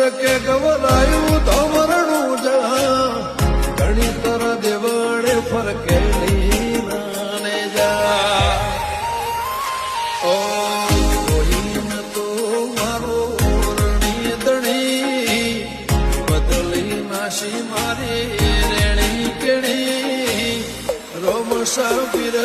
કે ગવરાયું તો મરણું જા ઘણી તર દેવડે ફરકેલી નાને જા ઓ કોઈને તો મારો રણી દણી બદલી નાશી મારી રેણી કેણી રોમ સાપીર